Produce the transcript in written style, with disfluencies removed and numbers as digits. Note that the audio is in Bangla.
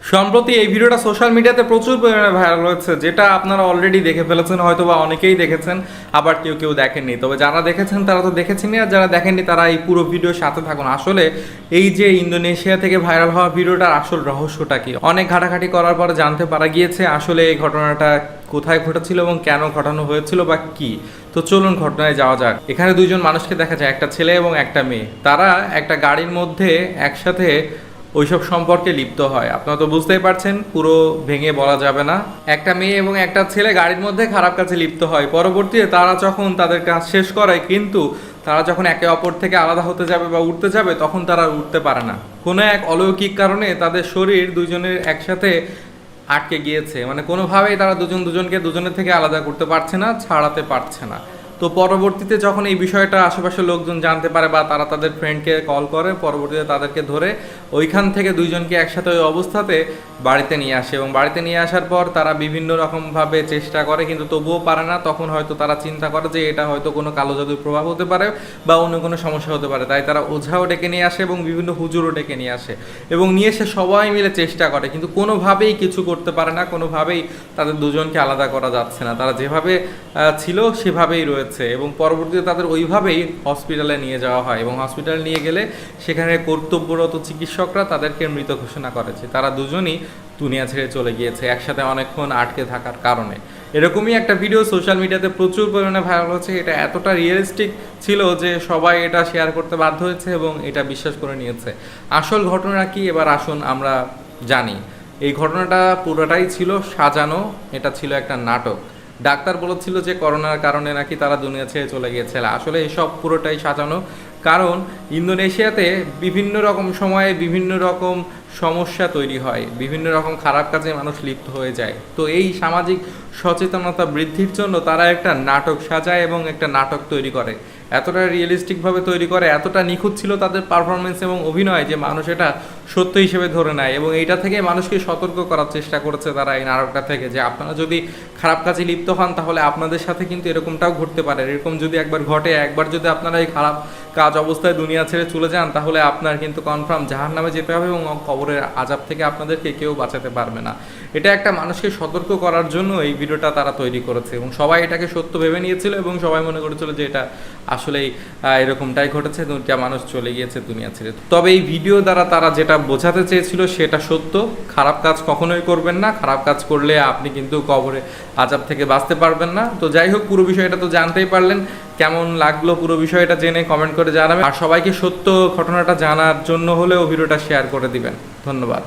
সম্প্রতি এই ভিডিওটা সোশ্যাল মিডিয়াতে প্রচুর পরিমাণে ভাইরাল হয়েছে, যেটা আপনারা অলরেডি দেখে ফেলেছেন, হয়তো বা অনেকেই দেখেছেন, আবার কেউ কেউ দেখেননি। তবে যারা দেখেছেন তারা তো দেখেছেনই, আর যারা দেখেননি তারা এই পুরো ভিডিওর সাথে থাকুন। আসলে এই যে ইন্দোনেশিয়া থেকে ভাইরাল হওয়া ভিডিওটার আসল রহস্যটা কি, অনেক ঘাটাঘাটি করার পরে জানতে পারা গিয়েছে আসলে এই ঘটনাটা কোথায় ঘটেছিল এবং কেন ঘটানো হয়েছিল বা কি। তো চলুন ঘটনায় যাওয়া যাক। এখানে দুইজন মানুষকে দেখা যায়, একটা ছেলে এবং একটা মেয়ে। তারা একটা গাড়ির মধ্যে একসাথে ওইসব সম্পর্কে লিপ্ত হয়। আপনারা তো বুঝতেই পারছেন, পুরো ভেঙে বলা যাবে না। একটা মেয়ে এবং একটা ছেলে গাড়ির মধ্যে খারাপ কাজে লিপ্ত হয়। পরবর্তীতে তারা যখন তাদের কাজ শেষ করে, কিন্তু তারা যখন একে অপর থেকে আলাদা হতে যাবে বা উঠতে যাবে, তখন তারা উঠতে পারে না। কোনো এক অলৌকিক কারণে তাদের শরীর দুইজনের একসাথে আটকে গিয়েছে, মানে কোনোভাবেই তারা দুজনকে দুজনের থেকে আলাদা করতে পারছে না, ছাড়াতে পারছে না। তো পরবর্তীতে যখন এই বিষয়টা আশেপাশের লোকজন জানতে পারে বা তারা তাদের ফ্রেন্ডকে কল করে, পরবর্তীতে তাদেরকে ধরে ওইখান থেকে দুইজনকে একসাথে ওই অবস্থাতে বাড়িতে নিয়ে আসে। এবং বাড়িতে নিয়ে আসার পর তারা বিভিন্ন রকমভাবে চেষ্টা করে, কিন্তু তবুও পারে না। তখন হয়তো তারা চিন্তা করে যে এটা হয়তো কোনো কালো জাদুর প্রভাব হতে পারে বা অন্য কোনো সমস্যা হতে পারে। তাই তারা ওঝাও ডেকে নিয়ে আসে এবং বিভিন্ন হুজুরও ডেকে নিয়ে আসে, এবং নিয়ে এসে সবাই মিলে চেষ্টা করে, কিন্তু কোনোভাবেই কিছু করতে পারে না। কোনোভাবেই তাদের দুজনকে আলাদা করা যাচ্ছে না। তারা যেভাবে ছিল সেভাবেই রয়েছে। এবং পরবর্তীতে তাদের ওইভাবেই হসপিটালে নিয়ে যাওয়া হয়, এবং হসপিটালে নিয়ে গেলে সেখানে কর্তব্যরত চিকিৎসকরা তাদেরকে মৃত ঘোষণা করেছে। তারা দুজনই দুনিয়া ছেড়ে চলে গিয়েছে একসাথে অনেকক্ষণ আটকে থাকার কারণে। এরকমই একটা ভিডিও সোশ্যাল মিডিয়াতে প্রচুর পরিমাণে ভাইরাল হচ্ছে। এটা এতটা রিয়েলিস্টিক ছিল যে সবাই এটা শেয়ার করতে বাধ্য হয়েছে এবং এটা বিশ্বাস করে নিয়েছে। আসল ঘটনা কি এবার আসুন আমরা জানি। এই ঘটনাটা পুরোটাই ছিল সাজানো, এটা ছিল একটা নাটক। ডাক্তার বলেছিল যে করোনার কারণে নাকি তারা দুনিয়া ছেড়ে চলে গিয়েছিল। আসলে এসব পুরোটাই সাজানো, কারণ ইন্দোনেশিয়াতে বিভিন্ন রকম সময়ে বিভিন্ন রকম সমস্যা তৈরি হয়, বিভিন্ন রকম খারাপ কাজে মানুষ লিপ্ত হয়ে যায়। তো এই সামাজিক সচেতনতা বৃদ্ধির জন্য তারা একটা নাটক সাজায় এবং একটা নাটক তৈরি করে। এতটা রিয়েলিস্টিকভাবে তৈরি করে, এতটা নিখুঁত ছিল তাদের পারফরমেন্স এবং অভিনয় যে মানুষ এটা সত্য হিসেবে ধরে নেয়। এবং এইটা থেকে মানুষকে সতর্ক করার চেষ্টা করেছে তারা এই নাটকটা থেকে, যে আপনারা যদি খারাপ কাজে লিপ্ত হন তাহলে আপনাদের সাথে কিন্তু এরকমটাও ঘটতে পারে। এরকম যদি একবার ঘটে, একবার যদি আপনারা এই খারাপ কাজ অবস্থায় দুনিয়া ছেড়ে চলে যান, তাহলে আপনার কিন্তু কনফার্ম জাহান্নামে যেতে হবে এবং কবরের আযাব থেকে আপনাদেরকে কেউ বাঁচাতে পারবে না। এটা একটা মানুষকে সতর্ক করার জন্য এই ভিডিওটা তারা তৈরি করেছে, এবং সবাই এটাকে সত্য ভেবে নিয়েছিল এবং সবাই মনে করেছিল যে এটা আসলেই এরকমটাই ঘটেছে, দুইটা মানুষ চলে গিয়েছে দুনিয়া ছেড়ে। তবে এই ভিডিও দ্বারা তারা যেটা বোঝাতে চেয়েছিল সেটা সত্য। খারাপ কাজ কখনোই করবেন না, খারাপ কাজ করলে আপনি কিন্তু কবরে আযাব থেকে বাঁচতে পারবেন না। তো যাই হোক, পুরো বিষয়টা তো জানতেই পারলেন। কেমন লাগলো পুরো বিষয়টা জেনে কমেন্ট করে জানাবেন, আর সবাইকে সত্য ঘটনাটা জানার জন্য হলেও ভিডিওটা শেয়ার করে দিবেন। ধন্যবাদ।